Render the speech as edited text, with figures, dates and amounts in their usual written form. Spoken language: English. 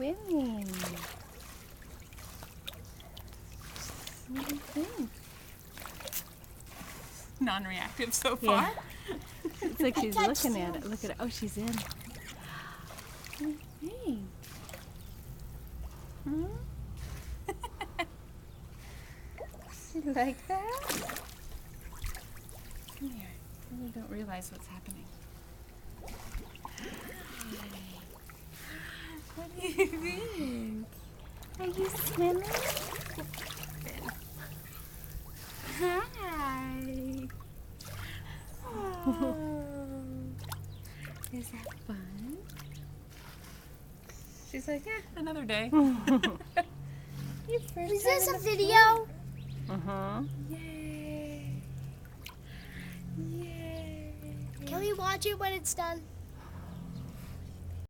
swimming. What do you think? Non-reactive so Yeah. far. It's like she's looking at it. Look at it. Oh, she's in. What do you think? Hmm? You like that? Come here. You don't realize what's happening. What do you think? Are you swimming? Hi. Oh. Is that fun? She's like, yeah, another day. Is this a video? Uh-huh. Yay. Yay. Can we watch it when it's done?